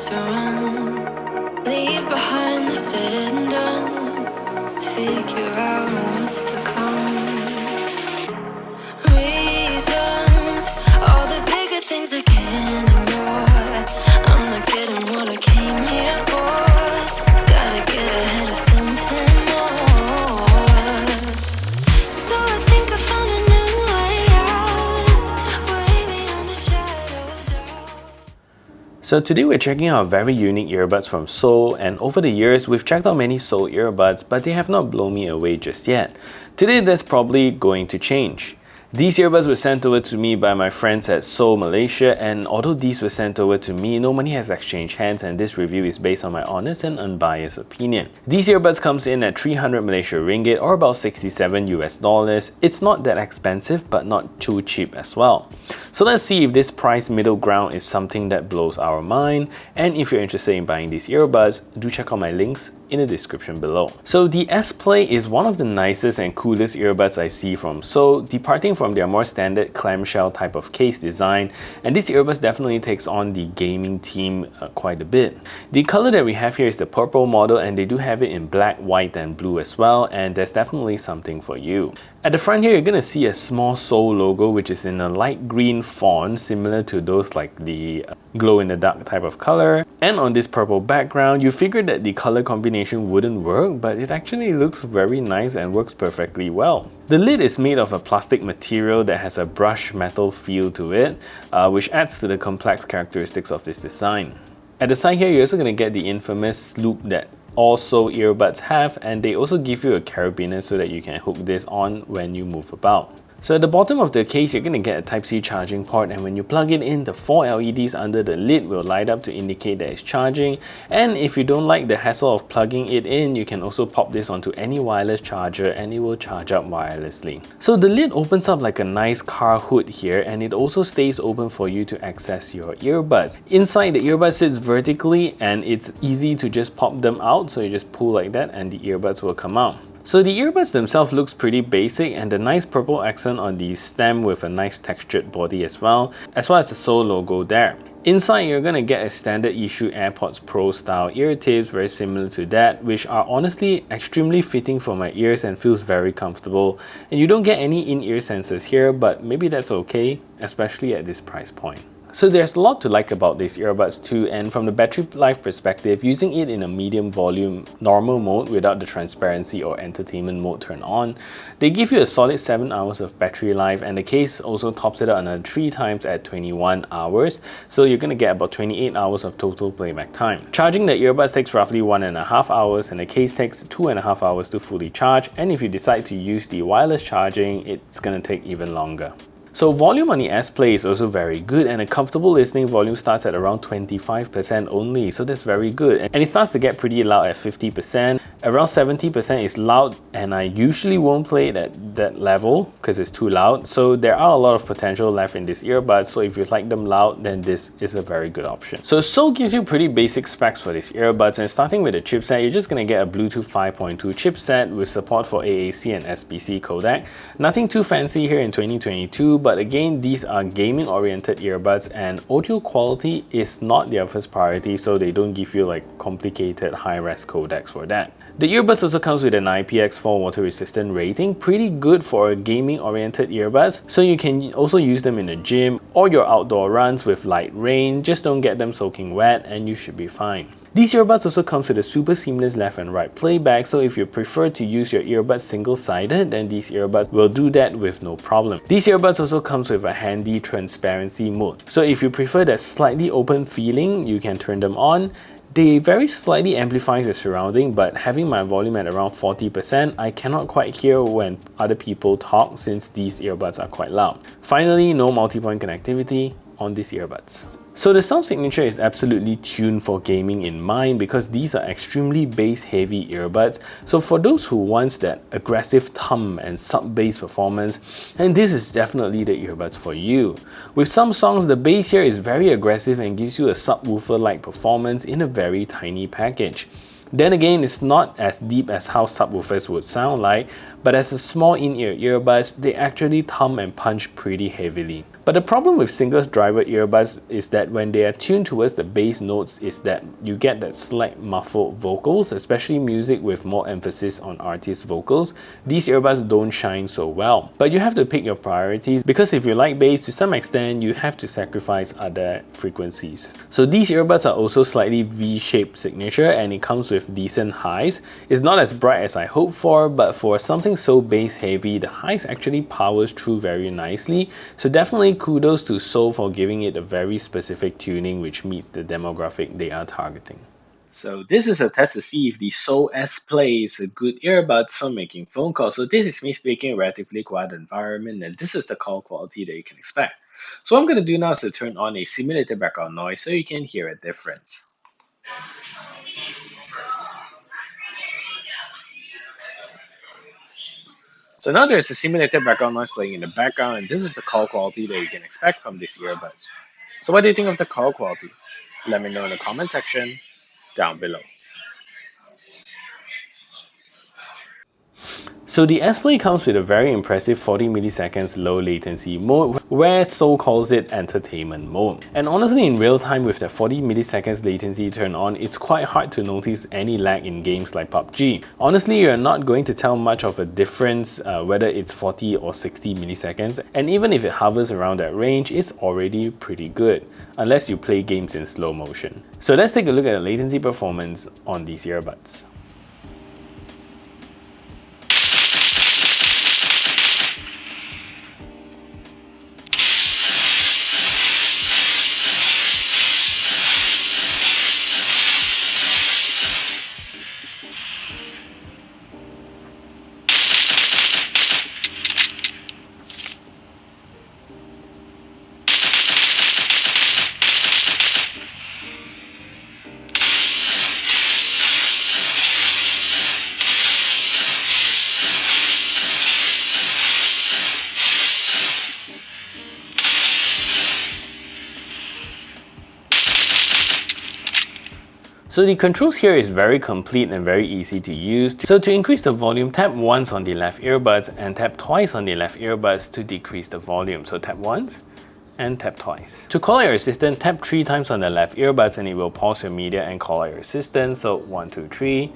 to run. Leave behind the said and done. Figure out what's to come. Reasons, all the bigger things I can't ignore. I'm not getting what I came here for. Gotta get ahead of something more. So I think I found a new way out, way beyond a shadow of doubt. So today we're checking out very unique earbuds from Soul, and over the years we've checked out many Soul earbuds, but they have not blown me away just yet. Today that's probably going to change. These earbuds were sent over to me by my friends at Seoul, Malaysia, and although these were sent over to me, no money has exchanged hands, and this review is based on my honest and unbiased opinion. These earbuds comes in at 300 Malaysia ringgit or about 67 US dollars. It's not that expensive but not too cheap as well. So let's see if this price middle ground is something that blows our mind, and if you're interested in buying these earbuds, do check out my links in the description below. So the S-Play is one of the nicest and coolest earbuds I see from Soul, departing from their more standard clamshell type of case design, and this earbuds definitely takes on the gaming theme quite a bit. The color that we have here is the purple model, and they do have it in black, white and blue as well, and there's definitely something for you. At the front here, you're going to see a small Soul logo, which is in a light green font, similar to those like the glow-in-the-dark type of color. And on this purple background, you figured that the color combination wouldn't work, but it actually looks very nice and works perfectly well. The lid is made of a plastic material that has a brushed metal feel to it, which adds to the complex characteristics of this design. At the side here, you're also going to get the infamous loop that all Soul earbuds have, and they also give you a carabiner so that you can hook this on when you move about. So at the bottom of the case, you're going to get a Type-C charging port, and when you plug it in, the 4 LEDs under the lid will light up to indicate that it's charging. And if you don't like the hassle of plugging it in, you can also pop this onto any wireless charger and it will charge up wirelessly. So the lid opens up like a nice car hood here, and it also stays open for you to access your earbuds. Inside, the earbud sits vertically and it's easy to just pop them out, so you just pull like that and the earbuds will come out. So the earbuds themselves looks pretty basic, and the nice purple accent on the stem with a nice textured body as well as the Soul logo there. Inside, you're going to get a standard issue AirPods Pro style ear tips, very similar to that, which are honestly extremely fitting for my ears and feels very comfortable. And you don't get any in-ear sensors here, but maybe that's okay, especially at this price point. So there's a lot to like about these earbuds too, and from the battery life perspective, using it in a medium volume normal mode without the transparency or entertainment mode turned on, they give you a solid 7 hours of battery life, and the case also tops it out another 3 times at 21 hours, so you're going to get about 28 hours of total playback time. Charging the earbuds takes roughly 1.5 hours, and the case takes 2.5 hours to fully charge, and if you decide to use the wireless charging, it's going to take even longer. So volume on the S-Play is also very good, and a comfortable listening volume starts at around 25% only, so that's very good. And it starts to get pretty loud at 50%. Around 70% is loud, and I usually won't play it at that level because it's too loud. So there are a lot of potential left in this earbud, so if you like them loud, then this is a very good option. So Soul gives you pretty basic specs for these earbuds, and starting with the chipset, you're just going to get a Bluetooth 5.2 chipset with support for AAC and SBC codec. Nothing too fancy here in 2022, but again, these are gaming oriented earbuds, and audio quality is not their first priority, so they don't give you like complicated high-res codecs for that. The earbuds also comes with an IPX4 water resistant rating, pretty good for a gaming oriented earbuds, so you can also use them in the gym or your outdoor runs with light rain. Just don't get them soaking wet and you should be fine. These earbuds also comes with a super seamless left and right playback, so if you prefer to use your earbuds single-sided, then these earbuds will do that with no problem. These earbuds also comes with a handy transparency mode, so if you prefer that slightly open feeling, you can turn them on. They very slightly amplify the surrounding, but having my volume at around 40%, I cannot quite hear when other people talk since these earbuds are quite loud. Finally, no multi-point connectivity on these earbuds. So the sound signature is absolutely tuned for gaming in mind, because these are extremely bass-heavy earbuds. So for those who wants that aggressive thumb and sub-bass performance, then this is definitely the earbuds for you. With some songs, the bass here is very aggressive and gives you a subwoofer-like performance in a very tiny package. Then again, it's not as deep as how subwoofers would sound like, but as a small in-ear earbuds, they actually thumb and punch pretty heavily. But the problem with single driver earbuds is that when they are tuned towards the bass notes is that you get that slight muffled vocals, especially music with more emphasis on artist vocals. These earbuds don't shine so well. But you have to pick your priorities, because if you like bass, to some extent you have to sacrifice other frequencies. So these earbuds are also slightly V-shaped signature, and it comes with decent highs. It's not as bright as I hoped for, but for something so bass heavy, the highs actually powers through very nicely. So definitely kudos to Soul for giving it a very specific tuning which meets the demographic they are targeting. So this is a test to see if the Soul S Play is a good earbuds for making phone calls. So this is me speaking in a relatively quiet environment, and this is the call quality that you can expect. So what I'm going to do now is to turn on a simulated background noise so you can hear a difference. So now there's a simulated background noise playing in the background, and this is the call quality that you can expect from these earbuds. So what do you think of the call quality? Let me know in the comment section down below. So the S-Play comes with a very impressive 40 milliseconds low latency mode, where Soul calls it entertainment mode. And honestly, in real time with the 40 milliseconds latency turned on, it's quite hard to notice any lag in games like PUBG. Honestly, you're not going to tell much of a difference whether it's 40 or 60 milliseconds, and even if it hovers around that range, it's already pretty good, unless you play games in slow motion. So let's take a look at the latency performance on these earbuds. So the controls here is very complete and very easy to use. So to increase the volume, tap once on the left earbuds and tap twice on the left earbuds to decrease the volume. So tap once and tap twice. To call out your assistant, tap 3 times on the left earbuds and it will pause your media and call out your assistant. So 1, 2, 3.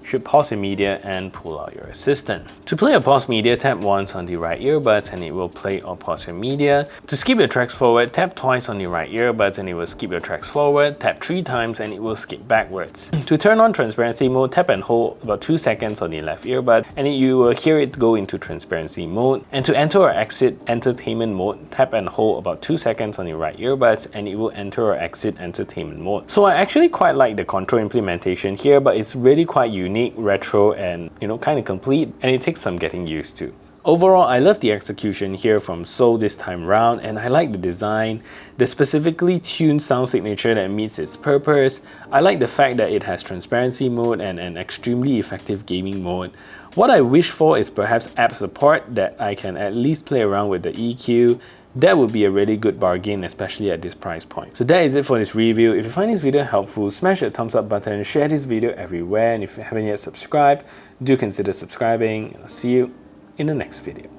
Should pause your media and pull out your assistant. To play or pause media, tap once on the right earbuds and it will play or pause your media. To skip your tracks forward, tap twice on the right earbuds and it will skip your tracks forward. Tap 3 times and it will skip backwards. To turn on transparency mode, tap and hold about 2 seconds on the left earbud and you will hear it go into transparency mode. And to enter or exit entertainment mode, tap and hold about 2 seconds on the right earbuds and it will enter or exit entertainment mode. So I actually quite like the control implementation here, but it's really quite unique, retro, and kind of complete, and it takes some getting used to. Overall, I love the execution here from Soul this time round, and I like the design, the specifically tuned sound signature that meets its purpose. I like the fact that it has transparency mode and an extremely effective gaming mode. What I wish for is perhaps app support, that I can at least play around with the EQ. That would be a really good bargain, especially at this price point. So that is it for this review. If you find this video helpful, smash that thumbs up button, share this video everywhere, and if you haven't yet subscribed, do consider subscribing. I'll see you in the next video.